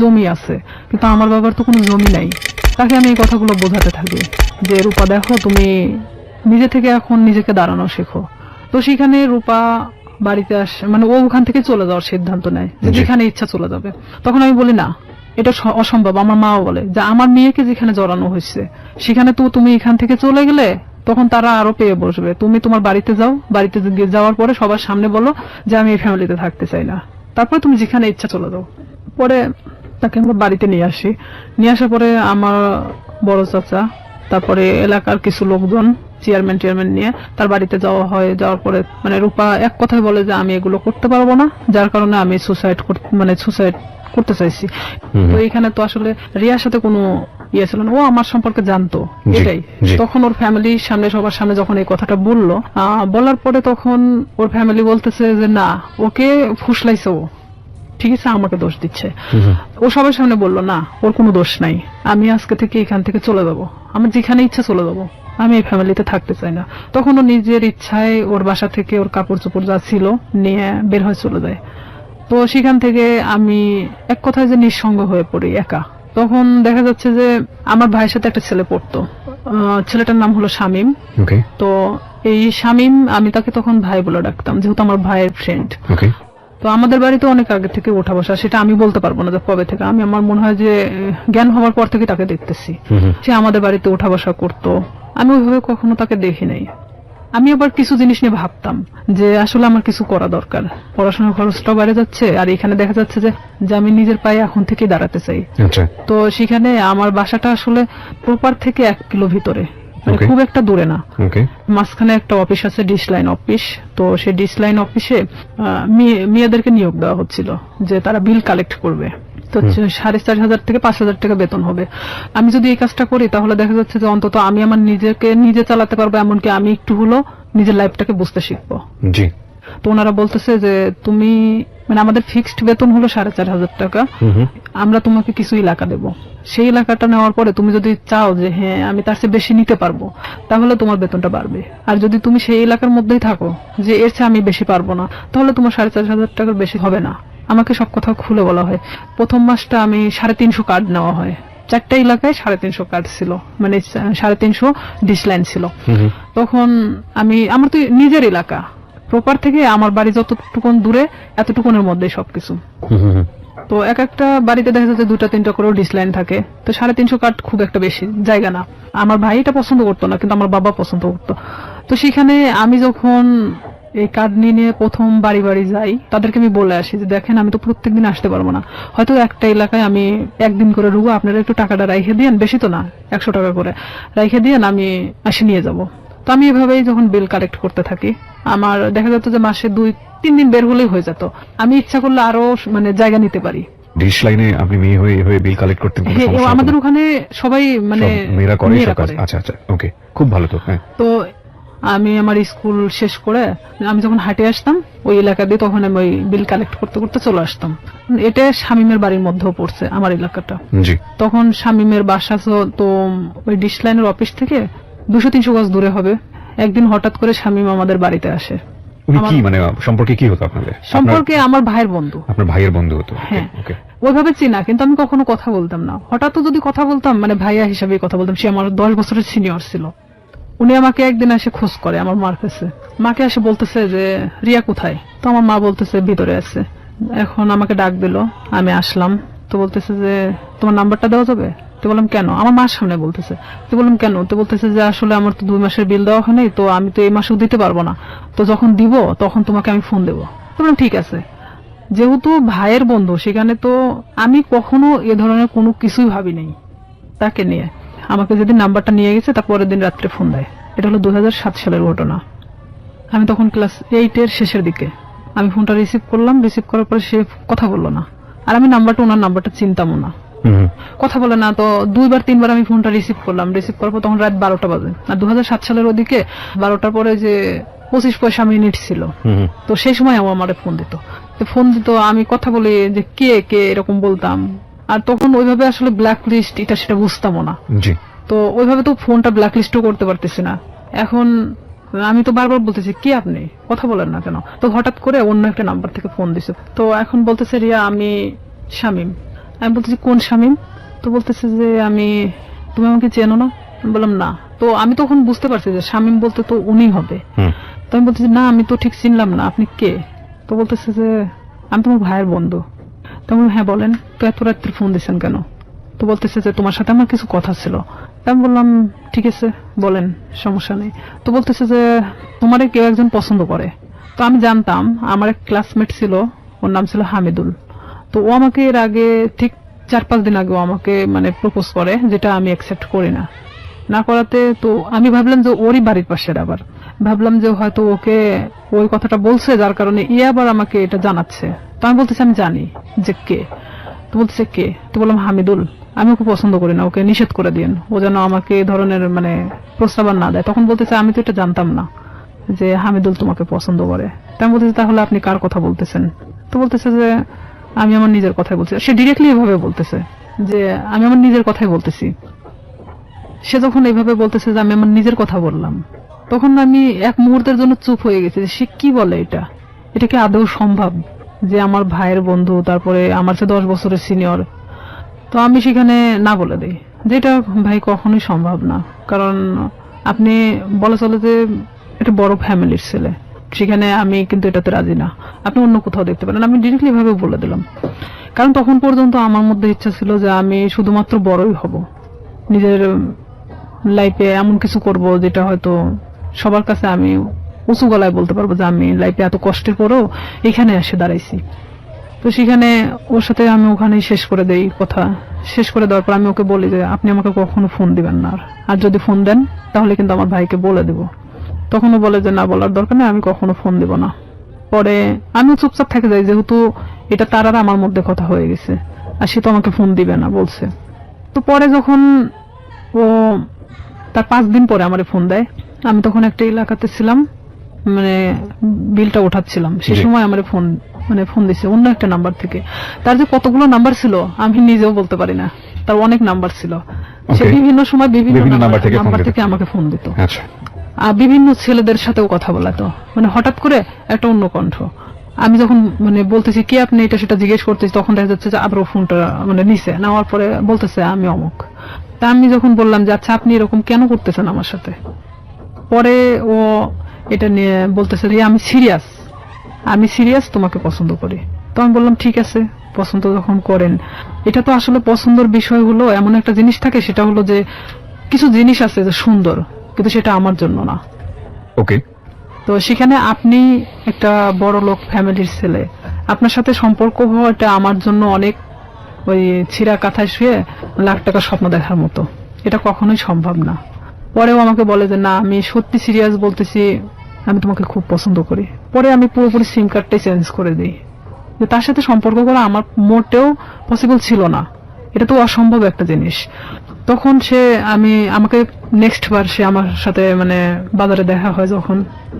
জমি আছে, কিন্তু আমার বাবার তো কোনো জমি নাই। তাকে আমি এই কথাগুলো বোঝাতে থাকি যে রূপা দেখো, তুমি নিজে থেকে এখন নিজেকে দাঁড়ানো শেখো। তো সেখানে রূপা বাড়িতে আসে, মানে ও ওখান থেকে চলে যাওয়ার সিদ্ধান্ত নেয় যে যেখানে ইচ্ছা চলে যাবে। তখন আমি বলি না, এটা অসম্ভব। আমার মাও বলে যে আমার মেয়েকে যেখানে জড়ানো হয়েছে সেখানে তো তুমি এখান থেকে চলে গেলে তখন তারা আরো পেয়ে বসবে। তুমি তোমার বাড়িতে যাও, বাড়িতে যাওয়ার পরে সবার সামনে বলো যে আমি এই ফ্যামিলিতে থাকতে চাই না, তারপরে তুমি যেখানে ইচ্ছা চলে যাও। পরে তাকে আমরা বাড়িতে নিয়ে আসি। নিয়ে আসার পরে আমার বড় চাচা, তারপরে এলাকার কিছু লোকজন, চেয়ারম্যান নিয়ে তার বাড়িতে যাওয়া হয়। যাওয়ার পরে মানে রূপা এক কথায় বলে যে আমি এগুলো করতে পারবো না, যার কারণে আমি সুসাইড করতে চাইছি। তো এখানে তো আসলে রিয়ার সাথে কোনো ইয়ে ছিল না, ও আমার সম্পর্কে জানতো এটাই। তখন ওর ফ্যামিলির সামনে, সবার সামনে যখন এই কথাটা বললো, বলার পরে তখন ওর ফ্যামিলি বলতেছে যে না, ওকে ফুসলাইছে, ও ঠিক আছে আমাকে দোষ দিচ্ছে। ও সবার সামনে বললো না, ওর কোনো দোষ নাই, আমি আজকে থেকে এখান থেকে চলে যাবো, আমার যেখানে ইচ্ছা চলে যাবো, আমি এই ফ্যামিলিতে থাকতে চাই না। তখন ও নিজের ইচ্ছায় ওর বাসা থেকে ওর কাপড় চোপড় যা ছিল নিয়ে বের হয়ে চলে যায়। তো সেখান থেকে আমি এক কথায় যে নিঃসঙ্গ হয়ে পড়ি, একা। তখন দেখা যাচ্ছে যে আমার ভাইয়ের সাথে একটা ছেলে পড়তো, ছেলেটার নাম হলো শামীম। তো এই শামীম, আমি তাকে তখন ভাই বলে ডাকতাম যেহেতু আমার ভাইয়ের ফ্রেন্ড। তো আমাদের বাড়িতে অনেক আগে থেকে ওঠা বসা, সেটা আমি বলতে পারবো না যে কবে থেকে। আমি আমার মনে হয় যে জ্ঞান হওয়ার পর থেকে তাকে দেখতেছি। সে আমাদের বাড়িতে ওঠা বসা করতো, আমি ওইভাবে কখনো তাকে দেখি নাই। আমি আবার কিছু জিনিস নিয়ে ভাবতাম যে আসলে আমার কিছু করা দরকার, পড়াশোনার খরচটাও বেড়ে যাচ্ছে, আর এখানে দেখা যাচ্ছে যে আমি নিজের পায়ে এখন থেকেই দাঁড়াতে চাই। তো সেখানে আমার বাসাটা আসলে প্রপার থেকে 1 কিলো ভিতরে, মানে খুব একটা দূরে না। মাঝখানে একটা অফিস আছে, ডিশ লাইন অফিস। তো সেই ডিশ লাইন অফিসে মেয়েদেরকে নিয়োগ দেওয়া হচ্ছিল যে তারা বিল কালেক্ট করবে। তো 4,500 থেকে 5,000 টাকা বেতন হবে। আমি যদি এই কাজটা করি তাহলে দেখা যাচ্ছে যে অন্তত আমি আমার নিজেকে নিজে চালাতে পারবো, এমনকি আমি একটু হলো নিজের লাইফটাকে বুঝতে শিখবো। তো ওনারা বলতেছে যে তুমি, মানে আমাদের ফিক্সড বেতন হলো 4,500 টাকা, আমরা তোমাকে কিছু এলাকা দেবো। সেই এলাকাটা নেওয়ার পরে তুমি যদি চাও যে হ্যাঁ আমি তার চেয়ে বেশি নিতে পারবো, তাহলে তোমার বেতনটা বাড়বে। আর যদি তুমি সেই এলাকার মধ্যেই থাকো যে এর চেয়ে আমি বেশি পারবো না, তাহলে তোমার 4,500 টাকার বেশি হবে না। আমাকে সব কথা খুলে বলা হয়। প্রথম মাসটা আমি 350 কার্ড নেওয়া হয়, 4টা এলাকায় 350 কার্ড ছিল, মানে 350 ডিশ লাইন ছিল। তখন আমার তো নিজের এলাকা, প্রপার থেকে আমার বাড়ি যতটুকুন দূরে এতটুকুনের মধ্যে সবকিছু। তো এক একটা বাড়িতে দেখা যাচ্ছে 2টা-3টা করে ডিশ লাইন থাকে। তো 350 কার্ড খুব একটা বেশি জায়গা না। আমার ভাই এটা পছন্দ করতো না, কিন্তু আমার বাবা পছন্দ করতো। তো সেখানে আমি যখন এই কার্ড নিয়ে প্রথম বাড়ি বাড়ি যাই, তাদেরকে আমি বলে আসি যে দেখেন আমি তো প্রত্যেকদিন আসতে পারবো না, হয়তো একটা এলাকায় আমি একদিন করে রুবো, আপনারা একটু টাকাটা রাইখে দিয়েন, বেশি তো না, 100 টাকা করে রাইখে দিয়েন, আমি আসি নিয়ে যাব। তো আমি এভাবেই যখন বিল কালেক্ট করতে থাকি, আমার দেখা যেত যে মাসে 2-3 দিন বের হলেই হয়ে যেত। আমি ইচ্ছা করলে আরো মানে জায়গা নিতে পারি। ডিশ লাইনে আপনি মেয়ে হয়ে বিল কালেক্ট করতে আমাদের ওখানে সবাই মানে মেয়েরা করে। আচ্ছা আচ্ছা, ওকে, খুব ভালো। তো হ্যাঁ, তো আমি আমার স্কুল শেষ করে আমি যখন হাঁটে আসতাম ওই এলাকা দিয়ে, তখন আমি ওই বিল কালেক্ট করতে করতে চলে আসতাম। এটা শামীমের বাড়ির মধ্যেও পড়ছে আমার এলাকাটা। তখন শামীমের বাসা তো ওই ডিশ লাইনের অফিস থেকে 200-300 গজ দূরে হবে। একদিন হঠাৎ করে শামীম আমাদের বাড়িতে আসে। কি মানে সম্পর্কে কি হতো আপনাদের? সম্পর্কে আমার ভাইয়ের বন্ধু। আপনার ভাইয়ের বন্ধু হতো? হ্যাঁ, ওইভাবে চিনা, কিন্তু আমি কখনো কথা বলতাম না। হঠাৎ যদি কথা বলতাম মানে ভাইয়া হিসাবে কথা বলতাম। সে আমার 10 বছরের সিনিয়র ছিল। উনি আমাকে একদিন এসে খোঁজ করে আমার মার কাছে। মাকে এসে বলতেছে যে রিয়া কোথায়? তো আমার মা বলতেছে ভিতরে আছে। এখন আমাকে ডাক দিল, আমি আসলাম। তো বলতেছে যে তোমার নাম্বারটা দেওয়া যাবে? তো বললাম কেন? আমার মার সামনে বলতেছে। তো বললাম কেন? তো বলতেছে যে আসলে আমার তো 2 মাসের বিল দেওয়া হয়নি, তো আমি তো এই মাসেও দিতে পারবো না, তো যখন দিব তখন তোমাকে আমি ফোন দেবো। তো বললাম ঠিক আছে। যেহেতু ভাইয়ের বন্ধু, সেখানে তো আমি কখনো এ ধরনের কোনো কিছুই ভাবি নাই তাকে নিয়ে। আমাকে যেদিন নাম্বারটা নিয়ে গেছে তার পরের দিন রাত্রে ফোন দেয়। এটা হলো 2007 সালের ঘটনা। আমি তখন ক্লাস 8-এর শেষের দিকে। আমি ফোনটা রিসিভ করলাম, রিসিভ করার পরে সে কথা বললো না। আর আমি ওনার নাম্বারটা চিনতামও না, কথা বলে না। তো 2-3 বার আমি ফোনটা রিসিভ করলাম। রিসিভ করার পর তখন রাত 12টা বাজে। আর 2007 সালের ওদিকে 12টার পরে যে 25 পয়সা মিনিট ছিল, তো সেই সময় আমার ফোন দিত। আমি কথা বলি যে কে এরকম বলতাম। আর তখন ওইভাবে আসলে ব্ল্যাক লিস্ট এটা সেটা বুঝতামও না। তো ওইভাবে তো ফোনটা ব্ল্যাক লিস্টও করতে পারতেছি না। এখন আমি তো বারবার বলতেছি কি আপনি কথা বলেন না কেন? তো হঠাৎ করে অন্য একটা নাম্বার থেকে ফোন দিছে। তো এখন বলতেছে রিয়া আমি শামীম। আমি বলতেছি কোন শামীম? তো বলতেছে যে তুমি আমাকে চেনো না? আমি বললাম না। তো আমি তখন বুঝতে পারছি যে শামীম বলতে তো উনি হবে। তো আমি বলতেছি না, আমি তো ঠিক চিনলাম না, আপনি কে? তো বলতেছে যে আমি তোমার ভাইয়ের বন্ধু। তো আমি হ্যাঁ বলেন, তো এত রাত্রে ফোন দিচ্ছেন কেন? তো বলতেছে যে তোমার সাথে আমার কিছু কথা ছিল। তা আমি বললাম ঠিক আছে বলেন, সমস্যা নেই। তো বলতেছে যে তোমারে কেউ একজন পছন্দ করে। তো আমি জানতাম, আমার এক ক্লাসমেট ছিল, ওর নাম ছিল হামিদুল। তো ও আমাকে এর আগে ঠিক 4-5 দিন আগে ও আমাকে মানে প্রপোজ করে, যেটা আমি অ্যাকসেপ্ট করি না। না করাতে তো আমি ভাবলাম যে ওরই বাড়ির পাশের, আবার ভাবলাম যে হয়তো ওকে ওই কথাটা বলছে, যার কারণে আবার আমাকে এটা জানাচ্ছে। তো আমি বলতেছি আমি জানি যে কে। তো বলতেছে কে? তো বললাম হামিদুল। আমি ওকে পছন্দ করি না, ওকে নিষেধ করে দিন, ও যেন আমাকে এই ধরনের মানে প্রস্তাব আর না দেয়। তখন বলতেছে আমি তো এটা জানতাম না যে হামিদুল তোমাকে পছন্দ করে। তা আমি বলতেছি তাহলে আপনি কার কথা বলতেছেন? তো বলতেছে যে আমি আমার নিজের কথাই বলছি। সে ডিরেক্টলি এভাবে বলতেছে যে আমি আমার নিজের কথাই বলতেছি। সে যখন এভাবে বলতেছে যে আমি আমার নিজের কথা বললাম, তখন আমি এক মুহূর্তের জন্য চুপ হয়ে গেছি যে সে কি বলে, এটা কি আদৌ সম্ভব যে আমার ভাইয়ের বন্ধু, তারপরে আমার চেয়ে 10 বছরের সিনিয়র। তো আমি সেখানে না বলে দিই যে এটা ভাই কখনোই সম্ভব না, কারণ আপনি বলা চলে যে এটা বড় ফ্যামিলির ছেলে, সেখানে আমি কিন্তু এটাতে রাজি না, আপনি অন্য কোথাও দেখতে পারেন। আমি ডিরেক্টলি ভাবে বলে দিলাম, কারণ তখন পর্যন্ত আমার মধ্যে ইচ্ছা ছিল যে আমি শুধুমাত্র বড়ই হব, নিজের লাইফে এমন কিছু করব যেটা হয়তো সবার কাছে আমি উঁচু গলায় বলতে পারবো যে আমি লাইফে এত কষ্টের পরেও এখানে এসে দাঁড়াইছি। তো সেখানে ওর সাথে আমি ওখানেই শেষ করে দেই কথা। শেষ করে দেওয়ার পর আমি ওকে বলি যে আপনি আমাকে কখনো ফোন দিবেন না, আর যদি ফোন দেন তাহলে কিন্তু আমার ভাইকে বলে দেব। তখনও বলে যে না, বলার দরকার নেই, আমি কখনো ফোন দিব না। পরে আমি চুপচাপ থেকে যাই, যেহেতু এটা তার আর আমার মধ্যে কথা হয়ে গেছে, আর সে তো আমাকে ফোন দিবে না বলছে। তো পরে যখন ও তার 5 দিন পরে আমারে ফোন দেয়, আমি তখন একটা এলাকাতে ছিলাম, মানে বিলটা ওঠাচ্ছিলাম, সেই সময় আমারে ফোন দিছে অন্য একটা নাম্বার থেকে। তার যে কতগুলো নাম্বার ছিল আমি নিজেও বলতে পারি না, তার অনেক নাম্বার ছিল। সে বিভিন্ন সময় বিভিন্ন নাম্বার থেকে আমাকে ফোন দিত। আর বিভিন্ন ছেলেদের সাথেও কথা বলাতো, মানে হঠাৎ করে একটা অন্য কণ্ঠ। আমি যখন মানে বলতেছি কি আপনি, এটা সেটা জিজ্ঞেস করতেছি, তখন দেখা যাচ্ছে যে আবার ফোনটা মানে নিচে নেওয়ার পরে বলতেছে আমি অমুক। তা আমি যখন বললাম যে আচ্ছা আপনি এরকম কেন করতেছেন আমার সাথে, পরে ও এটা নিয়ে বলতেছে যে আমি সিরিয়াস, তোমাকে পছন্দ করি। তো আমি বললাম ঠিক আছে, পছন্দ যখন করেন, এটা তো আসলে পছন্দের বিষয় হলো এমন একটা জিনিস থাকে, সেটা হলো যে কিছু জিনিস আছে যে সুন্দর, কিন্তু সেটা আমার জন্য না। ওকে, তো সেখানে আপনি একটা বড় লোক ফ্যামিলির ছেলে, আপনার সাথে সম্পর্ক হওয়াটা আমার জন্য অনেক ওই ছিঁড়া কাঁথায় শুয়ে লাখ টাকার স্বপ্ন দেখার মতো, এটা কখনোই সম্ভব না। পরেও আমাকে বলে যে না, আমি সত্যি সিরিয়াস বলতেছি, আমি তোমাকে খুব পছন্দ করি। পরে আমি পুরোপুরি সিম কার্ডটাই চেঞ্জ করে দিই, যে তার সাথে সম্পর্ক করা আমার মোটেও পসিবল ছিল না, এটা তো অসম্ভব একটা জিনিস। তখন আমাকে নেক্সট বার সে আমার সাথে মানে বাজারে দেখা হয় যখন,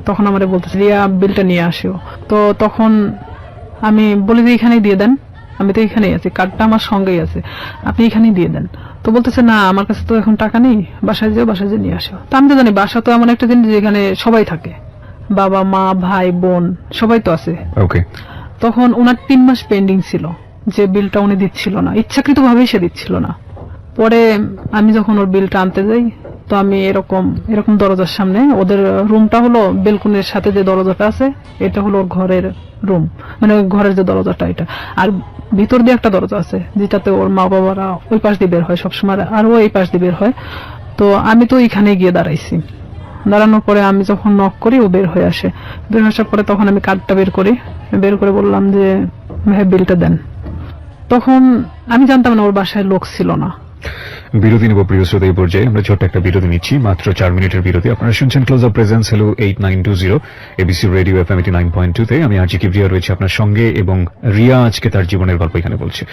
তখন আমারে বলতেছে রিয়া বিলটা নিয়ে আসিও। তো তখন আমি বলি যে এখানেই দিয়ে দেন, আমি তো এখানেই আছি, কার্ডটা আমার সঙ্গেই আছে, আপনি এখানেই দিয়ে দেন। তো বলতেছে না আমার কাছে তো এখন টাকা নেই, বাসায় যেয়ে নিয়ে আসো। তো আমি তো জানি বাসা তো এমন একটা জিনিস যেখানে সবাই থাকে, বাবা মা ভাই বোন সবাই তো আছে। ওকে। তখন ওনার 3 মাস পেন্ডিং ছিল, যে বিলটা উনি দিচ্ছিল না, ইচ্ছাকৃত ভাবেই সে দিচ্ছিল না। পরে আমি যখন ওর বিলটা আনতে যাই, তো আমি এরকম দরজার সামনে, ওদের রুমটা হলো বেলকুনির সাথে যে দরজাটা আছে, এটা হলো ওর ঘরের রুম, মানে ওই ঘরের যে দরজাটা এটা, আর ভিতর দিয়ে একটা দরজা আছে যেটাতে ওর মা বাবারা ওই পাশ দিয়ে বের হয় সবসময়, আর ও এই পাশ দিয়ে বের হয়। তো আমি তো এখানে গিয়ে দাঁড়াইছি, দাঁড়ানোর পরে আমি যখন নক করি ও বের হয়ে আসে। বের আসার পরে তখন আমি কার্ডটা বের করে বললাম যে ভাই বিলটা দেন। তখন আমি জানতাম না ওর বাসায় লোক ছিল না। বিরতি নেব প্রিয় শ্রোতা, এই পর্যায়ে আমরা ছোট্ট একটা বিরতি নিচ্ছি, মাত্র 4 মিনিটের বিরতি। আপনারা শুনছেন close up presence hello 8920 ABC radio FM 89.2 তে। আমি আরজি কিবরিয়া রয়েছে আপনার সঙ্গে, এবং রিয়া আজকে তার জীবনের গল্প এখানে বলছে।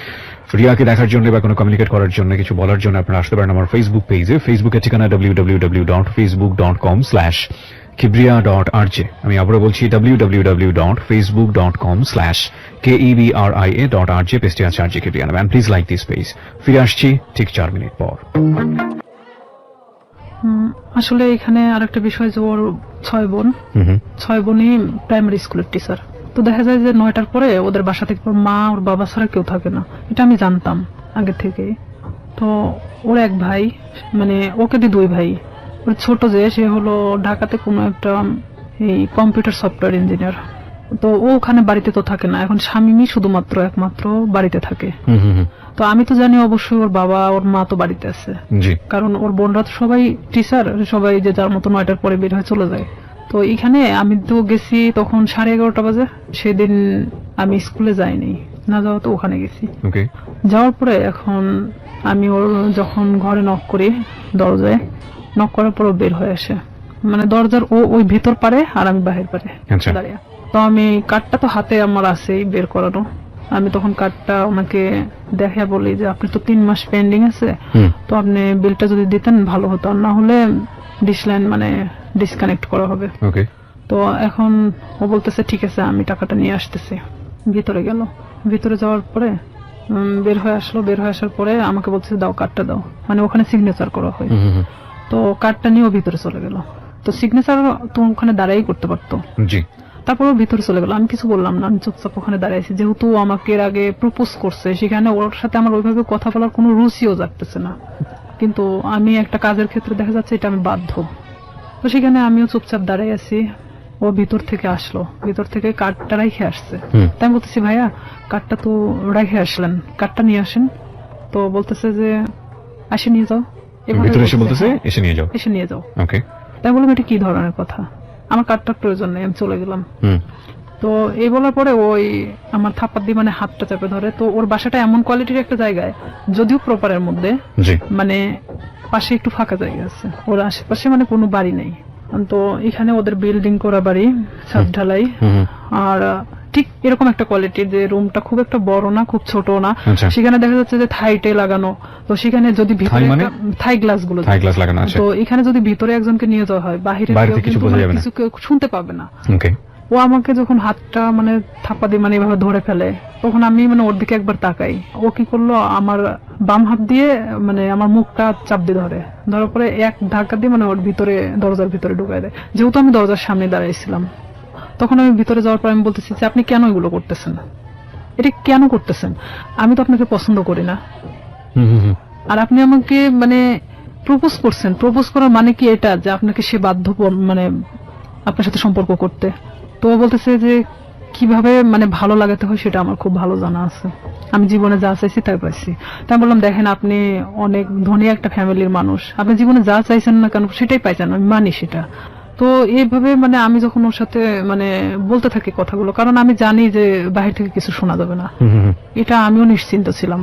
রিয়াকে দেখার জন্য বা কোনো কমিউনিকেট করার জন্য, কিছু বলার জন্য আপনারা আসতে পারেন আমার ফেসবুক পেজে। ফেসবুকের ঠিকানা www.facebook.com/kibria.rj। আমি আবারও বলছি www.facebook.com/KEBRIA.RJ। পেজটি আছে আরজি কিবরিয়া নামে। Please like this page. ফিরে আসছি ঠিক 4 মিনিট পর। আসলে এখানে আরেকটা বিষয় যে ওর 6 বোন, 6 বোনই প্রাইমারি স্কুলের টিচার। তো দেখা যায় যে 9টার পরে ওদের বাসা থেকে ওর মা ওর বাবা ছাড়া কেউ থাকে না, এটা আমি জানতাম আগে থেকে। তো ওর এক ভাই, মানে ওকে দিয়ে 2 ভাই, ওর ছোট যে সে হলো ঢাকাতে কোনো একটা এই কম্পিউটার সফটওয়্যার ইঞ্জিনিয়ার। তো ও ওখানে বাড়িতে তো থাকে না, এখন স্বামী শুধুমাত্র একমাত্র বাড়িতে থাকে। তো আমি তো জানি অবশ্যই ওর বাবা ওর মা তো বাড়িতে আছে, জি কারণ ওর বোনরা তো সবাই টিচার, সবাই যে যার মতো 9টার পরে বের হয়ে চলে যায়। তো এখানে আমি তো গেছি তখন 11:30 বাজে, সেদিন আমি স্কুলে যাইনি, না যাওয়া তো ওখানে গেছি। ওকে যাওয়ার পরে এখন আমি ওর যখন ঘরে নক করি, দরজায় নক করার পর ও বের হয়ে আসে, মানে দরজার ওই ভেতর পারে আর আমি বাহির পারে আচ্ছা। দাঁড়িয়ে। তো আমি কার্ডটা তো হাতে আমার আছেই বের করানো, আমি তখন কার্ডটা ওনাকে দেখে বলি যে আপনি তো 3 মাস পেন্ডিং আছে, তো আপনি বিলটা যদি দিতেন ভালো হতো, আর না হলে ডিসলাইন মানে ডিসকানেক্ট করা হবে। ওকে তো এখন ও বলতেছে ঠিক আছে আমি টাকাটা নিয়ে আসতেছি। ভিতরে গেল, ভিতরে যাওয়ার পরে বের হয়ে আসলো, বের হয়ে আসার পরে আমাকে বলতেছে দাও কার্ডটা দাও, মানে ওখানে সিগনেচার করা হয়। তো কার্ডটা নিয়ে ও ভিতরে চলে গেল, তো সিগনেচার তো ওখানে দাঁড়াই করতে পারতো। জি তারপর ও ভিতরে চলে গেল, আমি কিছু বললাম না, আমি চুপচাপ ওখানে দাঁড়াইছি, যেহেতু ও আমাকে এর আগে প্রপোজ করছে, সেখানে ওর সাথে আমার ওইভাবে কথা বলার কোনো রুচিও জাগতেছে না, কিন্তু আমি একটা কাজের ক্ষেত্রে দেখা যাচ্ছে এটা আমি বাধ্য। তো সেখানে আমিও চুপচাপ দাঁড়াই আছি, ও ভিতর থেকে আসলো, ভিতর থেকে কার্ডটা রেখে আসছে। তাই আমি বলতেছি ভাইয়া কার্ডটা তো রেখে আসলেন, কার্ডটা নিয়ে আসেন। তো বলতেছে যে আসে নিয়ে যাও, এভাবে ভিতরে এসে বলতেছে, বলতেছে এসে নিয়ে যাও। এসে নিয়ে যাও। ওকে তাই বললাম এটা কি ধরনের কথা, আমার কার্ডটার প্রয়োজন নেই, আমি চলে গেলাম। তো এই বলার পরে ওই আমার থাপ্পা দিয়ে মানে হাতটা চেপে ধরে। তো ওর বাসাটা এমন কোয়ালিটির একটা জায়গায়, যদিও প্রপারের মধ্যে, জি মানে পাশে একটু ফাঁকা জায়গা আছে, ওর আশেপাশে মানে কোনো বাড়ি নেই। তো এখানে ওদের বিল্ডিং করা বাড়ি, ছাদ ঢালাই, আর ঠিক এরকম একটা কোয়ালিটির যে রুমটা খুব একটা বড় না খুব ছোট না, আচ্ছা। সেখানে দেখা যাচ্ছে যে থাইটে লাগানো। তো সেখানে যদি ভিতরে মানে? থাই গ্লাস গুলো, থাই গ্লাস লাগানো আছে। তো এখানে যদি ভিতরে একজনকে নিয়ে যাওয়া হয়, বাহিরে বাইরে কেউ থেকে কিছু কিন্তু বোঝা মানে যাবে না। কিছু কেউ শুনতে পাবে না। ওকে ও আমাকে যখন হাতটা মানে থাপ্পা দিয়ে মানে এভাবে ধরে ফেলে, তখন আমি মানে ওর দিকে একবার তাকাই। ও কি করলো, আমার বাম হাত দিয়ে মানে আমার মুখটা চাপ দিয়ে ধরে, ধরার পরে এক ধাক্কা দিয়ে মানে ওর ভিতরে দরজার ভিতরে ঢুকাই দেয়। যেহেতু আমি দরজার সামনে দাঁড়াইছিলাম, তখন আমি ভিতরে যাওয়ার পর আমি বলতেছি যে আপনি কেন এগুলো করতেছেন, এটা কেন করতেছেন? আমি তো আপনাকে পছন্দ করি না, আর আপনি আমাকে মানে প্রপোজ করছেন, প্রপোজ করার মানে কি এটা যে আপনাকে সে বাধ্য মানে আপনার সাথে সম্পর্ক করতে? তো ও বলতেছে যে কিভাবে মানে ভালো লাগাতে হয় সেটা আমার খুব ভালো জানা আছে, আমি জীবনে যা চাইছি তাই পাইছি। তাই বললাম দেখেন আপনি অনেক ধনী একটা ফ্যামিলির মানুষ, আপনি জীবনে যা চাইছেন না কেন সেটাই পাইছেন, আমি মানি সেটা। তো এইভাবে মানে আমি যখন ওর সাথে মানে বলতে থাকি কথাগুলো, কারণ আমি জানি যে বাহির থেকে কিছু শোনা যাবে না, এটা আমিও নিশ্চিন্ত ছিলাম।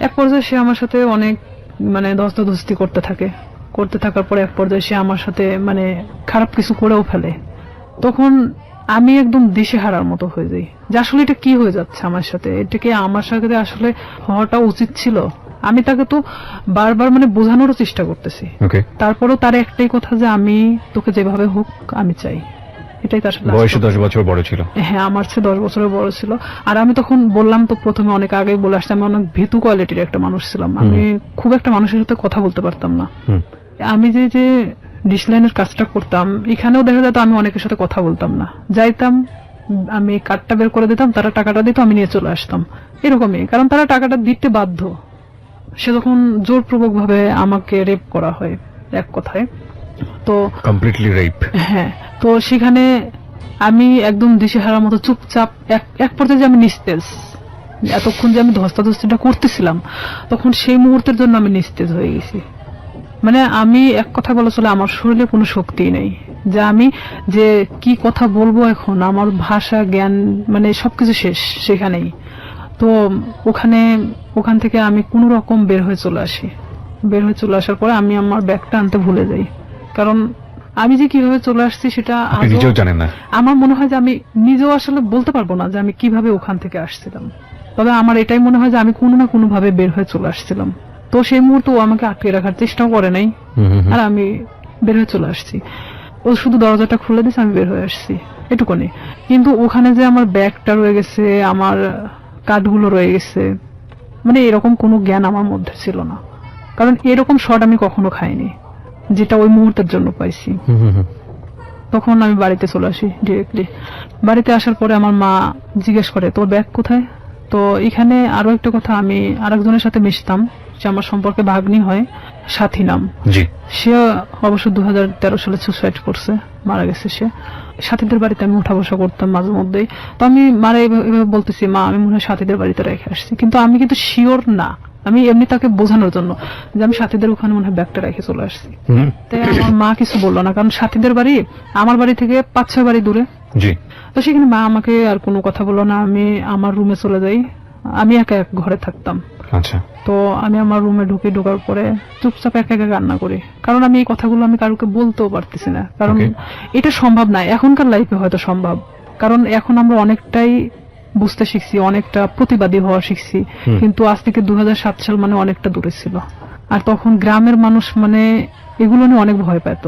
এক পর্যায়ে সে আমার সাথে অনেক মানে ধস্তাধস্তি করতে থাকে, করতে থাকার পরে এক পর্যায়ে সে আমার সাথে মানে খারাপ কিছু করেও ফেলে। তখন আমি একদম দিশেহারার মতো হয়ে যাই যে আসলে এটা কি হয়ে যাচ্ছে আমার সাথে, এটা কি আমার সাথে আসলে হওয়াটা উচিত ছিল? আমি তাকে তো বারবার মানে বোঝানোর চেষ্টা করতেছি, ওকে তারপরেও তার একটাই কথা যে আমি তোকে যেভাবে হোক আমি চাই, এটাই তার সাথে বয়সে 10 বছর বড় ছিল। হ্যাঁ আমার চেয়ে 10 বছরের বড় ছিল। আর আমি তখন বললাম তো প্রথমে অনেক আগেই বলে আসছি, আমি অনেক ভীতু কোয়ালিটির একটা মানুষ ছিলাম, আমি খুব একটা মানুষের সাথে কথা বলতে পারতাম না। আমি যে ডিসলাইনের কাজটা করতাম, এখানেও দেখা যেত আমি অনেকের সাথে কথা বলতাম না, যাইতাম আমি কার্ডটা বের করে দিতাম, তারা টাকাটা দিত, আমি নিয়ে চলে আসতাম, এরকমই। কারণ তারা টাকাটা দিতে বাধ্য, সে যখন জোরপূর্বক ভাবে আমাকে রেপ করা হয় এক কথায়। তো কমপ্লিটলি রেপ। হ্যাঁ, তো সেখানে আমি একদম দিশেহারার মতো চুপচাপ, এক পর্যায়ে যে আমি নিস্তেজ, এতক্ষণ যে আমি ধস্তাধস্তিটা করতেছিলাম, তখন সেই মুহূর্তের জন্য আমি নিস্তেজ হয়ে গেছি। মানে আমি এক কথা বলা চলে আমার শরীরে কোনো শক্তি নেই, যে আমি যে কি কথা বলবো এখন, আমার ভাষা জ্ঞান মানে সবকিছু শেষ সেখানেই। তো ওখান থেকে আমি কোনো রকম বের হয়ে চলে আসি। বের হয়ে চলে আসার পরে আমি আমার ব্যাগটা আনতে ভুলে যাই, কারণ আমি যে কিভাবে চলে আসছি সেটা আপনি নিজেও জানেন না। আমার মনে হয় যে আমি নিজেও আসলে বলতে পারবো না যে আমি কিভাবে ওখান থেকে আসছিলাম, তবে আমার এটাই মনে হয় যে আমি কোনো না কোনো ভাবে বের হয়ে চলে আসছিলাম। তো সেই মুহূর্তে ও আমাকে আটকে রাখার চেষ্টাও করে নাই, আর আমি বের হয়ে চলে আসছি। ও শুধু দরজাটা খুলে দিয়েছে, আমি বের হয়ে আসছি, এটুকুনি। কিন্তু ওখানে যে আমার ব্যাগটা রয়ে গেছে, আমার কার্ডগুলো রয়ে গেছে, মানে এরকম কোনো জ্ঞান আমার মধ্যে ছিল না, কারণ এরকম শট আমি কখনো খাইনি যেটা ওই মুহূর্তের জন্য পাইছি। তখন আমি বাড়িতে চলে আসি ডিরেক্টলি। বাড়িতে আসার পরে আমার মা জিজ্ঞেস করে তোর ব্যাগ কোথায়। তো এখানে আরো একটা কথা, আমি আরেকজনের সাথে মিশতাম, যে আমার সম্পর্কে ভাগ্নি হয়, সাথী নাম। জি। সে অবশ্য 2013 সালে সুসাইড করছে, মারা গেছে সে। সাথীদের বাড়িতে আমি উঠা বসা করতাম মাঝে মধ্যেই। তো আমি মারা এভাবে বলতেছি, মা আমি মনে হয় সাথীদের বাড়িতে রেখে আসছি, কিন্তু আমি কিন্তু শিওর না। আমি এমনি তাকে বোঝানোর জন্য যে আমি সাথীদের ওখানে মনে হয় ব্যাগটা রেখে চলে আসছি। তাই আমার মা কিছু বললো না, কারণ সাথীদের বাড়ি আমার বাড়ি থেকে 5-6 বাড়ি দূরে। জি। তো সেখানে মা আমাকে আর কোনো কথা বললো না। আমি আমার রুমে চলে যাই, আমি একা এক ঘরে থাকতাম। আচ্ছা। তো আমি আমার রুমে ঢোকার পরে চুপচাপ একা একা কান্না করি, কারণ আমি এই কথাগুলো আমি কারোকে বলতেও পারতেছি না, কারণ এটা সম্ভব না। এখনকার লাইফে হয়তো সম্ভব, কারণ এখন আমরা অনেকটাই বুঝতে শিখছি, অনেকটা প্রতিবাদী হওয়া শিখছি, কিন্তু আজ থেকে 2007 সাল মানে অনেকটা দূরে ছিল। আর তখন গ্রামের মানুষ মানে এগুলো নিয়ে অনেক ভয় পেত,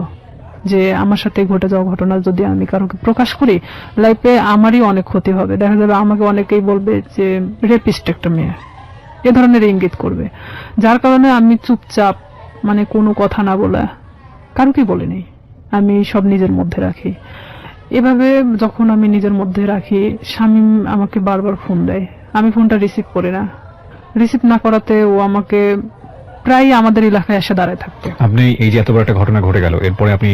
যে আমার সাথে ঘটে যাওয়া ঘটনা যদি আমি কারোকে প্রকাশ করি, লাইফে আমারই অনেক ক্ষতি হবে। দেখা যাবে আমাকে অনেকেই বলবে যে রেপিস্ট একটা মেয়ে, এ ধরনের ইঙ্গিত করবে। যার কারণে আমি চুপচাপ, মানে কোনো কথা না বলে কারোকে বলিনি, আমি সব নিজের মধ্যে রাখি। এভাবে যখন আমি নিজের মধ্যে রাখি, শামীম আমাকে বারবার ফোন দেয়, আমি ফোনটা রিসিভ করি না। রিসিভ না করাতে ও আমাকে প্রায় আমাদের এলাকায় এসে দাঁড়ায় থাকতো। আপনি এই যে এত বড় একটা ঘটনা ঘটে গেল, এরপরে আপনি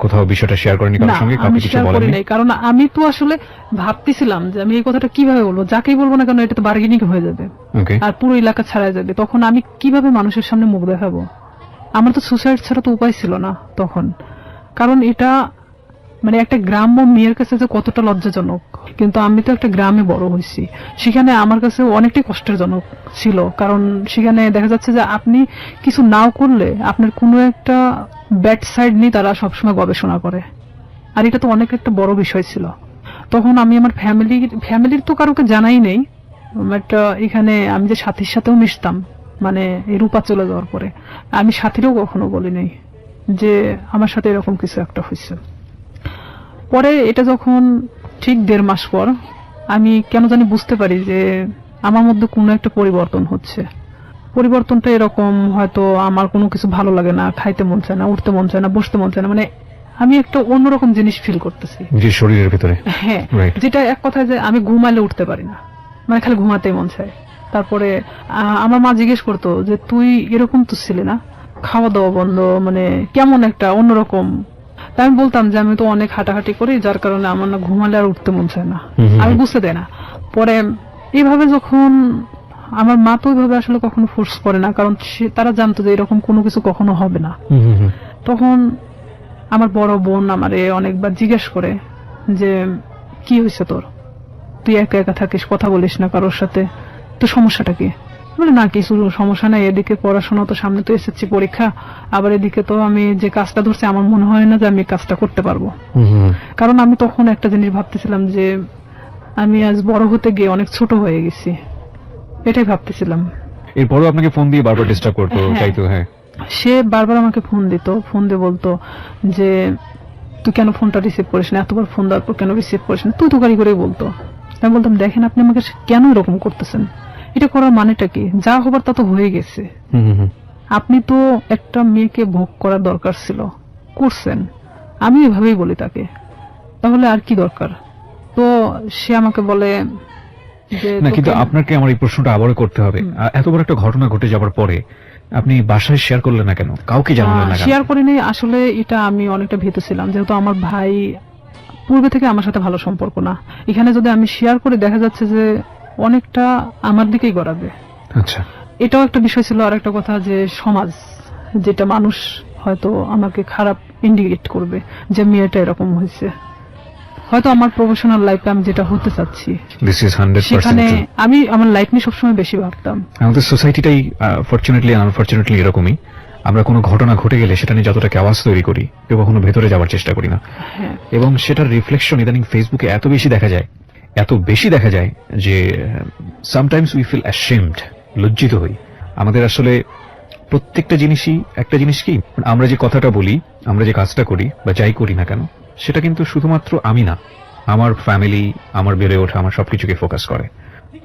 কোথাও বিষয়টা শেয়ার করেননি কারোর না, সঙ্গে? আমি কাউকে কিছু শেয়ার করি বলেননি? নাই, কারণ আমি তো আসলে ভাবতেছিলাম যে আমি এই কথাটা কিভাবে বলবো, যাকেই বলবো না কেন এটা তো বার্গেনিং হয়ে যাবে ওকে। আর পুরো এলাকা ছাড়া যাবে। তখন আমি কিভাবে মানুষের সামনে মুখ দেখাবো? আমার তো সুসাইড ছাড়া তো উপায় ছিল না তখন, কারণ এটা মানে একটা গ্রাম্য মেয়ের কাছে যে কতটা লজ্জাজনক। কিন্তু আমি তো একটা গ্রামে বড় হয়েছি, সেখানে আমার কাছে অনেকটাই কষ্টের জনক ছিল, কারণ সেখানে দেখা যাচ্ছে যে আপনি কিছু নাও করলে আপনার কোনো একটা ব্যাড সাইড নিয়ে তারা সবসময় গবেষণা করে, আর এটা তো অনেক একটা বড় বিষয় ছিল। তখন আমি আমার ফ্যামিলির তো কারোকে জানাই নেই, বাট এখানে আমি যে সাথীর সাথেও মিশতাম, মানে এই রূপা চলে যাওয়ার পরে আমি সাথীরও কখনো বলি নাই যে আমার সাথে এরকম কিছু একটা হয়েছে। পরে এটা যখন ঠিক 1.5 মাস পর আমি কেন জানি বুঝতে পারি যে আমার মধ্যে কোনো একটা পরিবর্তন হচ্ছে। পরিবর্তনটা এরকম, হয়তো আমার কোনো কিছু ভালো লাগে না, খাইতে মন চায় না, উঠতে মন চায় না, বসতে মন চায় না, মানে আমি একটা অন্যরকম জিনিস ফিল করতেছি যে শরীরের ভিতরে। হ্যাঁ, Right. যেটা এক কথায় যে আমি ঘুমালে উঠতে পারি না, মানে খালি ঘুমাতেই মন চায়। তারপরে আমার মা জিজ্ঞেস করতো যে তুই এরকম তো ছিলি না, খাওয়া দাওয়া বন্ধ, মানে কেমন একটা অন্যরকম। তাই আমি বলতাম যে আমি তো অনেক হাঁটাহাঁটি করি, যার কারণে আমার না ঘুমালে আর উঠতে মন চায় না, আমি বুঝতে দেয় না। পরে এইভাবে যখন আমার মা তো ওইভাবে আসলে কখনো ফোর্স করে না, কারণ তারা জানতো যে এরকম কোনো কিছু কখনো হবে না। তখন আমার বড় বোন আমারে অনেকবার জিজ্ঞেস করে যে কি হয়েছে তোর, তুই একা একা থাকিস, কথা বলিস না কারোর সাথে, তো সমস্যাটা কি? বলে না কিছু সমস্যা নাই, এদিকে পড়াশোনা, তো সামনে তো এসএসসি পরীক্ষা, আবার এদিকে তো আমি যে কাজটা ধরছি আমার মনে হয় না যে আমি কাজটা করতে পারবো। কারণ আমি তখন একটা জিনিস ভাবতেছিলাম যে আমি আজ বড় হতে গিয়ে অনেক ছোট হয়ে গেছি, এটাই ভাবতেছিলাম। এরপরও আপনাকে ফোন দিয়ে বারবার ডিস্টার্ব করতো, হ্যাঁ। তাই তো? হ্যাঁ। সে বারবার আমাকে ফোন দিত, ফোন দিয়ে বলতো যে তুই কেন ফোনটা রিসিভ করিস না, এতবার ফোন দেওয়ার পর কেন রিসিভ করিস না, তুই তো গাড়ি করেই বলতো। আমি বলতাম দেখেন আপনি আমাকে কেন এরকম করতেছেন, এটা করার মানেটা কি? যা হবার তা তো হয়ে গেছে। আপনি তো একটা মেয়েকে ভোগ করার দরকার ছিল, করছেন। আমি এভাবেই বলি তাকে, তাহলে আর কি দরকার? তো সে আমাকে বলে যে না, কিন্তু তোকে- আপনাকে আমার এই প্রশ্নটা আবারও করতে হবে। এত বড় একটা ঘটনা ঘটে যাওয়ার পরে আপনি বাসায় শেয়ার করলেন না কেন? কাউকে জানালেন না কেন? শেয়ার করিনি আসলে, এটা আমি অনেকটা ভেবেছিলাম, যেহেতু আমার ভাই পূর্বে থেকে আমার সাথে ভালো সম্পর্ক না, এখানে যদি আমি শেয়ার করে দেখা যাচ্ছে যে অনেকটা আমার দিকেই গড়াবে। আচ্ছা। এটাও একটা বিষয় ছিল। আর একটা কথা যে সমাজ, যেটা মানুষ হয়তো আমাকে খারাপ ইন্ডিকেট করবে যে মেয়েটা এরকম হয়েছে, হয়তো আমার প্রফেশনাল লাইফে আমি যেটা হতে চাচ্ছি দিস ইজ 100% সেখানে true. আমি আমার লাইফ নিয়ে সবসময় বেশি ভাবতাম। আমাদের সোসাইটিটাই ফরচুনেটলি আর আনফরচুনেটলি এরকমই। আমরা কোনো ঘটনা ঘটে গেলে সেটা নিয়ে যতটাকে আওয়াজ তৈরি করি, কেউ কখনো ভেতরে যাওয়ার চেষ্টা করি না। হ্যাঁ, এবং সেটার রিফ্লেকশন ইদানিং ফেসবুকে এত বেশি দেখা যায় যে সামটাইমস উই ফিল অ্যাশেমড, লজ্জিত হই। আমাদের আসলে প্রত্যেকটা জিনিসই একটা জিনিস কি, আমরা যে কথাটা বলি, আমরা যে কাজটা করি বা যাই করি না কেন, সেটা কিন্তু শুধুমাত্র আমি না, আমার ফ্যামিলি, আমার বেড়ে ওঠা, আমার সবকিছুকে ফোকাস করে।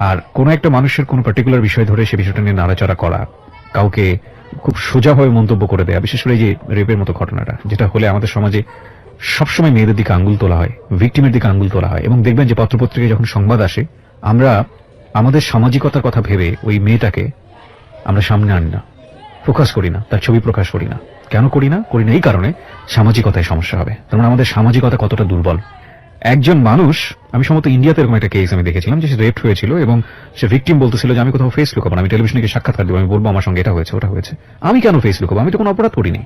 আর কোনো একটা মানুষের কোনো পার্টিকুলার বিষয় ধরে সে বিষয়টা নিয়ে নাড়াচাড়া করা, কাউকে খুব সোজাভাবে মন্তব্য করে দেয়া, বিশেষ করে এই যে রেপের মতো ঘটনাটা, যেটা হলে আমাদের সমাজে সবসময় মেয়েদের দিকে আঙ্গুল তোলা হয়, ভিকটিমের দিকে আঙ্গুল তোলা হয়, এবং দেখবেন যে পত্রপত্রিকায় যখন সংবাদ আসে আমরা আমাদের সামাজিকতার কথা ভেবে ওই মেয়েটাকে আমরা সামনে আনি না, ফোকাস করি না, তার ছবি প্রকাশ করি না। কেন করি না এই কারণে সামাজিকতায় সমস্যা হবে। তার মানে আমাদের সামাজিকতা কতটা দুর্বল। একজন মানুষ, আমি সম্ভবত ইন্ডিয়াতে এরকম একটা কেস আমি দেখেছিলাম যে সে রেপ হয়েছিল এবং সে ভিকটিম বলতেছিল যে আমি কোথাও ফেস লুকাবো না, আমি টেলিভিশনে গিয়ে সাক্ষাৎকার দেবো, আমি বলবো আমার সঙ্গে এটা হয়েছে ওটা হয়েছে। আমি কেন ফেস লুকাবো? আমি তো কোনো অপরাধ করিনি।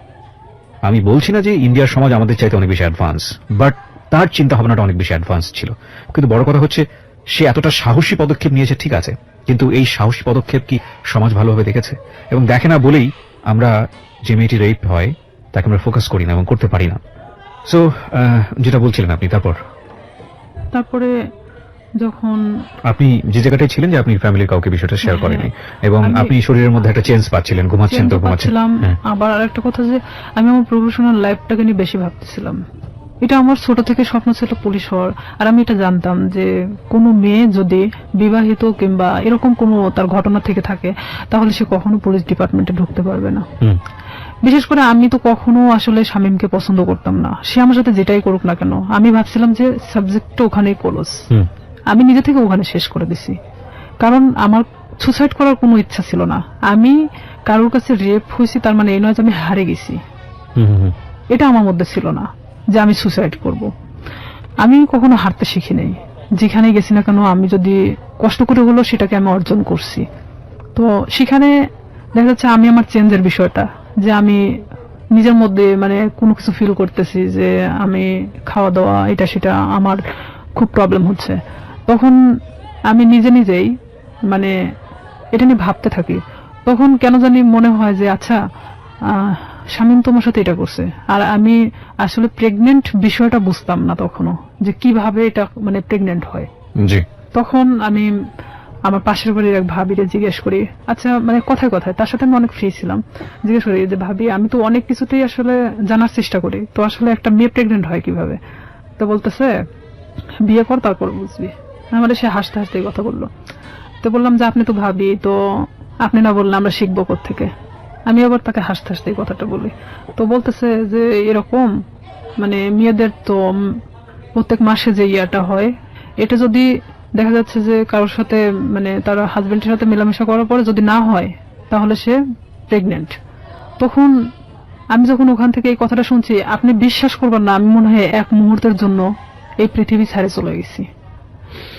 আমি বলছি না যে ইন্ডিয়ার সমাজ আমাদের চাইতে অনেক বেশি অ্যাডভান্স, বাট তার চিন্তা ভাবনাটা অনেক বেশি অ্যাডভান্স ছিল। কিন্তু বড় কথা হচ্ছে সে এতটা সাহসী পদক্ষেপ নিয়েছে, ঠিক আছে, কিন্তু এই সাহসী পদক্ষেপ কি সমাজ ভালোভাবে দেখেছে এবং দেখে না বলেই আমরা যে মেয়েটি রেপ হয় তাকে আমরা ফোকাস করি না এবং করতে পারি না। সো যেটা বলছিলেন আপনি, তারপরে যখন আপনি যে জায়গাটায় ছিলেন যে আপনি ফ্যামিলির কাউকে বিষয়টা শেয়ার করেনি এবং আমি- আপনি শরীরের মধ্যে একটা চেঞ্জ পাচ্ছিলেন, ঘুমাচ্ছেন তো ঘুমাচ্ছেন। ছিলাম। হ্যাঁ। আবার আরেকটা কথা যে আমি আমার প্রফেশনাল লাইফটাকে নিয়ে বেশি ভাবতেছিলাম। এটা আমার ছোট থেকে স্বপ্ন ছিল পুলিশ হওয়ার। আর আমি এটা জানতাম যে কোনো মেয়ে যদি বিবাহিত কিংবা এরকম কোনো তার ঘটনা থেকে থাকে তাহলে সে কখনো পুলিশ ডিপার্টমেন্টে ঢুকতে পারবে না। হুম, বিশেষ করে আমি তো কখনো আসলে শামীমকে পছন্দ করতাম না, সে আমার সাথে যেটাই করুক না কেন। আমি ভাবছিলাম যে সাবজেক্টটা ওখানেই ক্লোজ, হুম, আমি নিজে থেকে ওখানে শেষ করে দিছি। কারণ আমার সুসাইড করার কোনো ইচ্ছা ছিল না। আমি কারোর কাছে রেপ হয়েছি তার মানে এই নয় যে আমি হারে গেছি, হুম, হুম, হুম। এটা আমার মধ্যে ছিল না যে আমি সুসাইড করব। আমি কখনো হারতে শিখি নাই। যেখানে গেছি না কেন আমি যদি কষ্ট করে হলো সেটাকে আমি অর্জন করছি। তো সেখানে দেখা যাচ্ছে আমি আমার চেঞ্জের বিষয়টা, যে আমি নিজের মধ্যে মানে কোনো কিছু ফিল করতেছি যে আমি খাওয়া দাওয়া এটা সেটা আমার খুব প্রবলেম হচ্ছে। তখন আমি নিজে নিজেই মানে এটা নিয়ে ভাবতে থাকি। তখন কেন জানি মনে হয় যে আচ্ছা শামীম তোমার সাথে এটা করছে। আর আমি আসলে প্রেগনেন্ট বিষয়টা বুঝতাম না তখনও, যে কিভাবে এটা মানে প্রেগনেন্ট হয়। জি। তখন আমি আমার পাশের বাড়ির এক ভাবিরে জিজ্ঞেস করি, আচ্ছা মানে কথায় কথায়, তার সাথে আমি অনেক ফ্রি ছিলাম, জিজ্ঞেস করি যে ভাবি আমি তো অনেক কিছুতেই আসলে জানার চেষ্টা করি, তো আসলে একটা মেয়ে প্রেগনেন্ট হয় কিভাবে? তো বলতেছে বিয়ে কর তারপর বুঝবি। আমার সে হাসতে হাসতে এই কথা বললো। তো বললাম যে আপনি তো ভাবি, তো আপনি না বললে আমরা শিখবো কোত্থেকে? আমি আবার তাকে হাসতে হাসতে এই কথাটা বলি। তো বলতেছে যে এরকম মানে মেয়েদের তো প্রত্যেক মাসে যে ইয়াটা হয়, এটা যদি দেখা যাচ্ছে যে কারোর সাথে মানে তার হাজবেন্ডের সাথে মেলামেশা করার পরে যদি না হয় তাহলে সে প্রেগনেন্ট। তখন আমি যখন ওখান থেকে এই কথাটা শুনছি, আপনি বিশ্বাস করবেন না, আমি মনে হয় এক মুহূর্তের জন্য এই পৃথিবী ছেড়ে চলে গেছি।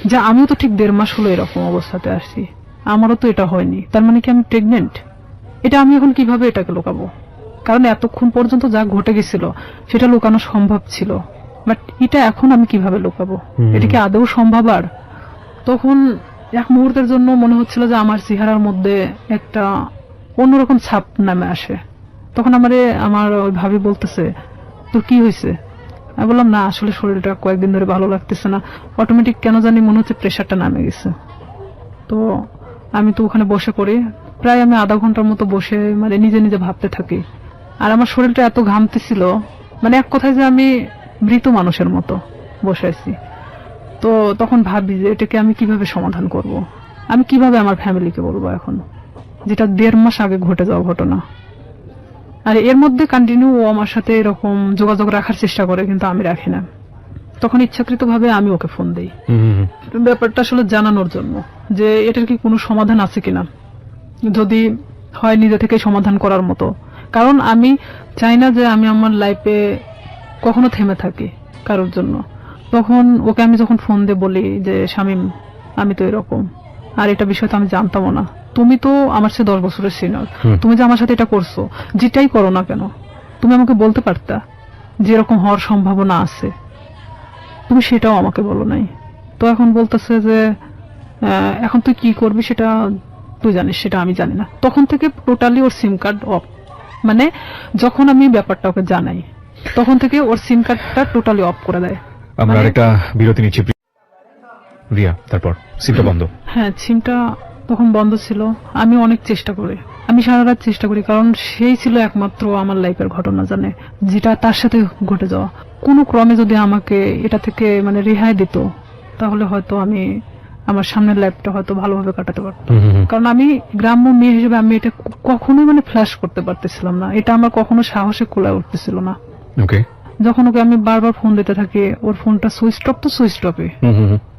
যা আমিও তো ঠিক 1.5 মাস হলো এরকম অবস্থাতে আসছি, আমারও তো এটা হয়নি, তার মানে কি আমি প্রেগনেন্ট? এটা আমি এখন কিভাবে এটাকে লুকাবো? কারণ এতক্ষণ পর্যন্ত যা ঘটে গেছিল সেটা লুকানো সম্ভব ছিল, বাট এটা এখন আমি কিভাবে লুকাবো? এটা কি আদৌ সম্ভব? আর তখন এক মুহূর্তের জন্য মনে হচ্ছিল যে আমার চেহারার মধ্যে একটা অন্যরকম ছাপ নামে আসে। তখন আমার ওই ভাবি বলতেছে তোর কি হয়েছে? আমি বললাম না আসলে শরীরটা কয়েকদিন ধরে ভালো লাগতেছে না, অটোমেটিক কেন জানি মনে হচ্ছে প্রেশারটা নামে গেছে। তো আমি তো ওখানে বসে পড়ি, প্রায় আমি আধা ঘন্টার মতো বসে মানে নিজে নিজে ভাবতে থাকি। আর আমার শরীরটা এত ঘামতেছিল, মানে এক কথায় যে আমি মৃত মানুষের মতো বসে আছি। তো তখন ভাবি যে এটাকে আমি কিভাবে সমাধান করব, আমি কিভাবে আমার ফ্যামিলিকে বলবো এখন, যেটা 1.5 মাস আগে ঘটে যাওয়া ঘটনা। আর এর মধ্যে কন্টিনিউ ও আমার সাথে এরকম যোগাযোগ রাখার চেষ্টা করে, কিন্তু আমি রাখি না। তখন ইচ্ছাকৃতভাবে আমি ওকে ফোন দেই ব্যাপারটা আসলে জানানোর জন্য যে এটার কি কোনো সমাধান আছে কিনা, যদি হয় নিজে থেকে সমাধান করার মতো। কারণ আমি চাই না যে আমি আমার লাইফে কখনো থেমে থাকি কারোর জন্য। তখন ওকে আমি যখন ফোন দিয়ে বলি যে শামীম আমি তো এরকম, আর এটা বিষয় তো আমি জানতামও না, তুমি তো আমার সাথে 10 বছরের সিনিয়র, তুমি যে আমার সাথে এটা করছো, যেটাই করো না কেন তুমি আমাকে বলতে পারতা যে এরকম হওয়ার সম্ভাবনা আছে, তুমি সেটাও আমাকে বলো নাই। তো এখন বলতেছে যে এখন তুই কি করবি সেটা তুই জানিস, সেটা আমি জানি না। তখন থেকে totally or SIM card of, মানে যখন আমি ব্যাপারটা ওকে জানাই তখন থেকে ওর সিম কার্ডটা টোটালি অফ করে দেয়। আমরা মানে- আরেকটা বিরতি নিচ্ছি রিয়া, তারপর সিমটা বন্ধ। হ্যাঁ, সিমটা তখন বন্ধ ছিল। আমি অনেক চেষ্টা করি, আমি সারা রাত চেষ্টা করি, কারণ সেই ছিল একমাত্র আমার লাইফের ঘটনা জানে, যেটা তার সাথে ঘটে যাওয়া। কোনো ক্রমে যদি আমাকে এটা থেকে মানে রেহাই দিত তাহলে হয়তো আমি আমার সামনের লাইফটা হয়তো ভালোভাবে কাটাতে পারতাম। কারণ আমি গ্রাম্য মেয়ে হিসেবে আমি এটা কখনোই মানে ফ্ল্যাশ করতে পারতেছিলাম না, এটা আমার কখনো সাহসে কোলায় উঠতেছিল না। ওকে। যখন ওকে আমি বারবার ফোন দিতে থাকি, ওর ফোনটা সুইচ অফ তো সুইচ অফে,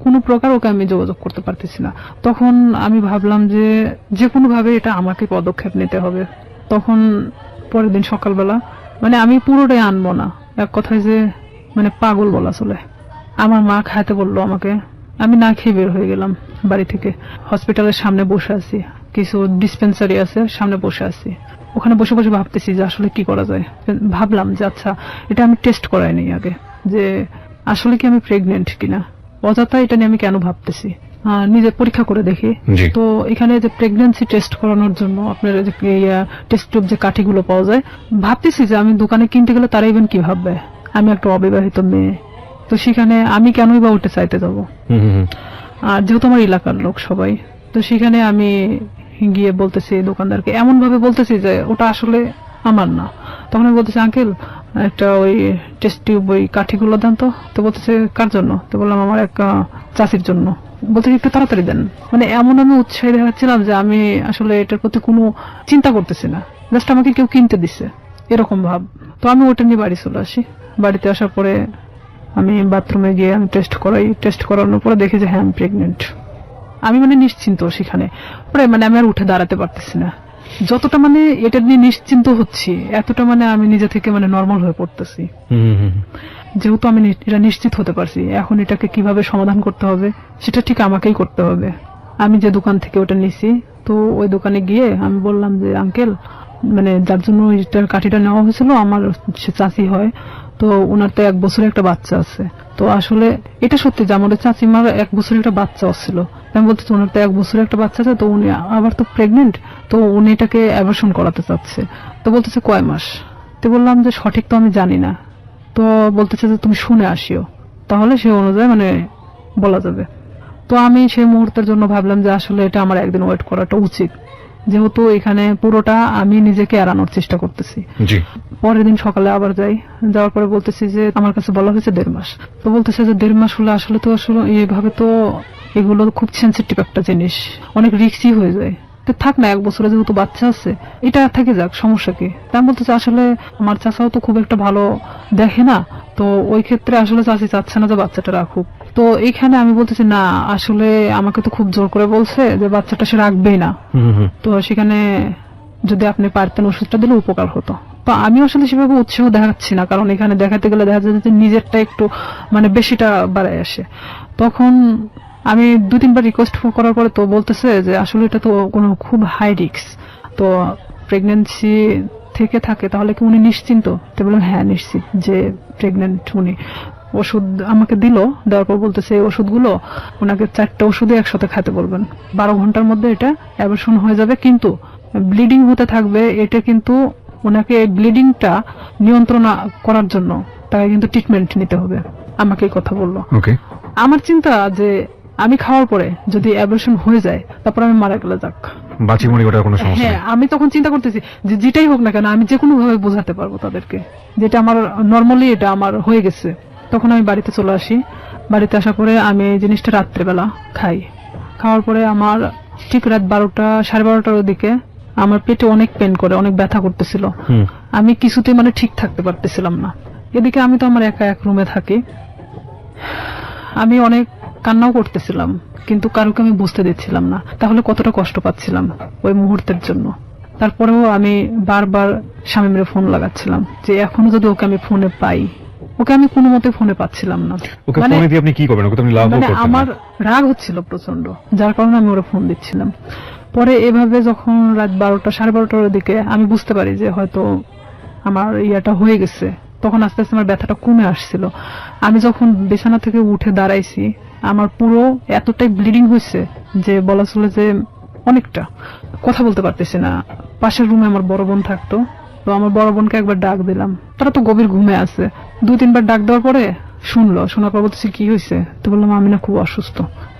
কোনো প্রকার ওকে আমি যোগাযোগ করতে পারতেছি না। তখন আমি ভাবলাম যে যে কোনো ভাবে এটা আমাকে পদক্ষেপ নিতে হবে। তখন পরের দিন সকালবেলা মানে আমি পুরোটাই আনবো না, এক কথায় যে মানে পাগল বলা চলে, আমার মা খাইতে বললো আমাকে, আমি না খেয়ে বের হয়ে গেলাম বাড়ি থেকে। হসপিটালের সামনে বসে আছি, কিছু ডিসপেন্সারি আছে সামনে বসে আছি, ওখানে বসে বসে ভাবতেছি যে আসলে কি করা যায়। ভাবলাম যে আচ্ছা এটা আমি টেস্ট করাইনি আগে, যে আসলে কি আমি প্রেগনেন্ট কিনা, অযথা এটা নিয়ে আমি কেন ভাবতেছি, নিজে পরীক্ষা করে দেখি। জি। তো এখানে যে প্রেগন্যান্সি টেস্ট করানোর জন্য আপনার যে টেস্ট টিউব যে কাঠিগুলো পাওয়া যায়, ভাবতেছি যে আমি দোকানে কিনতে গেলে তারা ইভেন কি ভাববে, আমি একটা অবিবাহিত মেয়ে, তো সেখানে আমি কেনই বা ওটা চাইতে যাবো। আর যেহেতু আমার এলাকার লোক সবাই, তো সেখানে আমি গিয়ে বলতেছি দোকানদারকে, এমন ভাবে বলতেছি যে ওটা আসলে আমার না। তখন আমি বলতেছি আঙ্কেল একটা ওই টেস্ট টিউব ওই কাঠিগুলো দেন তো। তো বলতেছে কার জন্য? তো বললাম আমার এক চাষির জন্য। বলতে একটু তাড়াতাড়ি দেন। মানে এমন আমি উৎসাহী দেখাচ্ছিলাম যে আমি আসলে এটার প্রতি কোনো চিন্তা করতেছি না, জাস্ট আমাকে কেউ কিনতে দিচ্ছে এরকম ভাব। তো আমি ওটা নিয়ে বাড়ি চলে আসি। বাড়িতে আসার পরে আমি বাথরুমে গিয়ে আমি টেস্ট করাই, টেস্ট করানোর পরে দেখি যে হ্যাঁ আমি প্রেগনেন্ট। আমি মানে নিশ্চিন্ত সেখানে, পরে মানে আমি আর উঠে দাঁড়াতে পারতেছি না। যতটা মানে এটা নিয়ে নিশ্চিন্ত হচ্ছি, এতটা মানে আমি নিজে থেকে মানে নর্মাল হয়ে পড়তেছি। যেহেতু আমি এটা নিশ্চিত হতে পারছি, এখন এটাকে কিভাবে সমাধান করতে হবে সেটা ঠিক আমাকেই করতে হবে। আমি যে দোকান থেকে ওটা নিছি, তো ওই দোকানে গিয়ে আমি বললাম যে আঙ্কেল, মানে যার জন্য ওইটার কাঠিটা নেওয়া হয়েছিল আমার সে চাচি হয়, তো ওনার তো 1 বছরের একটা বাচ্চা আছে। তো আসলে এটা সত্যি যে আমাদের চাচিমার 1 বছরের একটা বাচ্চা ছিল। আমি বলতেছি ওনার তো 1 বছরের একটা বাচ্চা আছে, তো উনি আবার তো প্রেগনেন্ট, তো উনি এটাকে অ্যাবর্শন করাতে চাচ্ছে। তো বলতেছে কয় মাস? তো বললাম যে সঠিক তো আমি জানি না। তো বলতেছে যে তুমি শুনে আসিও, তাহলে সে অনুযায়ী মানে বলা যাবে। তো আমি সেই মুহূর্তের জন্য ভাবলাম যে আসলে এটা আমার একদিন ওয়েট করাটা উচিত, যেহেতু এখানে পুরোটা আমি নিজেকে এড়ানোর চেষ্টা করতেছি। জি। পরের দিন সকালে আবার যাই, যাওয়ার পরে বলতেছি যে আমার কাছে বলা হয়েছে 1.5 মাস। তো বলতেছে যে 1.5 মাস হলে আসলে তো আসলে এইভাবে তো এগুলো খুব সেন্সিটিভ একটা জিনিস, অনেক রিস্কি হয়ে যায়। তো থাক না, 1 বছরে যেহেতু বাচ্চা আছে এটা থেকে যাক, সমস্যা কি। তা আমি বলতেছি আসলে আমার চাচাও তো খুব একটা ভালো দেখে না, তো ওই ক্ষেত্রে আসলে চাচি চাচ্ছে না যে বাচ্চাটা রাখুক। তো এইখানে আমি বলতেছি না, আসলে আমাকে তো খুব জোর করে বলছে যে বাচ্চাটা সে রাখবেই না। তো সেখানে যদি আপনি পারতেন ওষুধটা দিলে উপকার হতো। তো আমি আসলে সেভাবে উৎসাহ দেখাচ্ছি না, কারণ এখানে দেখাতে গেলে দেখা যায় যে নিজেরটা একটু মানে বেশিটা বাড়ায় আসে। তখন আমি 2-3 বার রিকোয়েস্ট করার পরে তো বলতেছে যে আসলে এটা তো কোনো খুব হাই রিস্ক, তো প্রেগন্যান্সি থেকে থাকে তাহলে কি উনি নিশ্চিন্ত? তো বললাম হ্যাঁ নিশ্চিত যে প্রেগন্যান্ট উনি। ওষুধ আমাকে দিল, দেওয়ার পর বলতেছে এই ওষুধগুলো ওনাকে 4টা ওষুধই একসাথে খেতে বলবেন, 12 ঘন্টার মধ্যে এটা অ্যাবর্শন হয়ে যাবে, কিন্তু ব্লিডিং হতে থাকবে। এটা কিন্তু ওনাকে এই ব্লিডিংটা নিয়ন্ত্রণ করার জন্য তাকে কিন্তু ট্রিটমেন্ট নিতে হবে, আমাকে এই কথা বললো। ওকে। আমার চিন্তা যে আমি খাওয়ার পরে যদি অ্যাবর্শন হয়ে যায় তারপর আমি মারা গেলে যাক, বাঁচি মরি ওটার কোনো সমস্যা হ্যাঁ নেই। আমি তখন চিন্তা করতেছি যে যেটাই হোক না কেন আমি যে কোনো ভাবে বোঝাতে পারবো তাদেরকে যেটা আমার নর্মালি এটা আমার হয়ে গেছে। তখন আমি বাড়িতে চলে আসি। বাড়িতে আসার পরে আমি এই জিনিসটা রাত্রেবেলা খাই। খাওয়ার পরে আমার ঠিক রাত 12টা 12:30টার দিকে আমার পেটে অনেক পেন করে, অনেক ব্যথা করতেছিল। আমি কিছুতেই মানে ঠিক থাকতে পারতেছিলাম না। এদিকে আমি তো আমার একা এক রুমে থাকি, আমি অনেক কান্নাও করতেছিলাম, কিন্তু কারোকে আমি বুঝতে দিচ্ছিলাম না তাহলে কতটা কষ্ট পাচ্ছিলাম ওই মুহূর্তের জন্য। তারপরেও আমি বারবার স্বামীর ফোন লাগাচ্ছিলাম যে এখনো যদি ওকে আমি ফোনে পাই। ওকে আমি কোনো মতে ফোনে পাচ্ছিলাম না। ওকে মানে ফোনে দিয়ে আপনি কি করবেন? ওকে তো আপনি লাভও মানে করতেন আমার না। রাগ হচ্ছিল প্রচন্ড, যার কারণে আমি ওরা ফোন দিচ্ছিলাম। পরে এভাবে যখন রাত 12টা 12:30টার দিকে আমি বুঝতে পারি যে হয়তো আমার ইয়াটা হয়ে গেছে, তখন আস্তে আস্তে আমার ব্যথাটা কমে আসছিল। আমি যখন বিছানা থেকে উঠে দাঁড়াইছি আমার পুরো এতটাই ব্লিডিং হয়েছে যে বলা চলে যে অনেকটা কথা বলতে পারতেছি না। পাশের রুমে আমার বড় বোন থাকতো, তো আমার বড় বোনকে একবার ডাক দিলাম, তারা তো গভীর ঘুমে আছে। 2-3 বার ডাক দেওয়ার পরে শুনলো, শোনার পর বলতেছি কি হয়েছে? তো বললাম আমি না খুব অসুস্থ।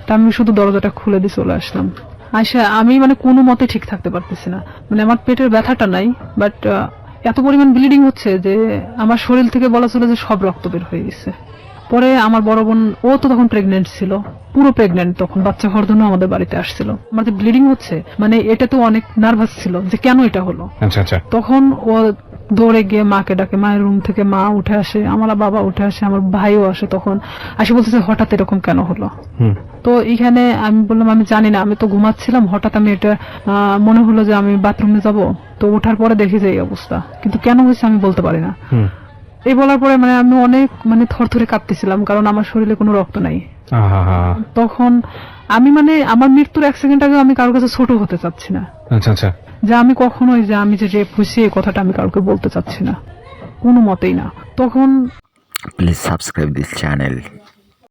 তা আমি শুধু দরজাটা খুলে দিয়ে চলে আসলাম। আচ্ছা আমি মানে কোনো মতে ঠিক থাকতে পারতেছি না, মানে আমার পেটের ব্যথাটা নাই, বাট এত পরিমাণ ব্লিডিং হচ্ছে যে আমার শরীর থেকে বলা চলে যে সব রক্ত বের হয়ে গেছে। পরে আমার বড় বোন, ও তো তখন প্রেগনেন্ট ছিল, পুরো প্রেগনেন্ট, তখন বাচ্চা হওয়ার জন্য আমাদের বাড়িতে আসছিল। আমার যে ব্লিডিং হচ্ছে মানে এটা তো অনেক নার্ভাস ছিল যে কেন এটা হলো। আচ্ছা আচ্ছা। তখন ও দৌড়ে গিয়ে মাকে ডাকে, মায়ের রুম থেকে মা উঠে আসে, আমার বাবা উঠে আসে, আমার ভাইও আসে। তখন আসে বলতেছে হঠাৎ এরকম কেন হলো। তো এখানে আমি বললাম আমি জানি না, আমি তো ঘুমাচ্ছিলাম, হঠাৎ আমি এটা মনে হলো যে আমি বাথরুমে যাব, তো ওঠার পরে দেখি যে এই অবস্থা, কিন্তু কেন হয়েছে আমি বলতে পারি না। এই বলার পরে মানে আমি অনেক মানে থরথরে কাঁপতেছিলাম, কারণ আমার শরীরে কোনো রক্ত নাই। তখন আমি মানে আমার মৃত্যুর 1 সেকেন্ড আগে আমি কারোর কাছে ছোট হতে চাচ্ছি না, আচ্ছা আচ্ছা। যে আমি কখনোই যে আমি যে রেপ হয়েছি এই কথাটা আমি কাউকে বলতে চাচ্ছি না, কোনো মতেই না। তখন Please subscribe this channel.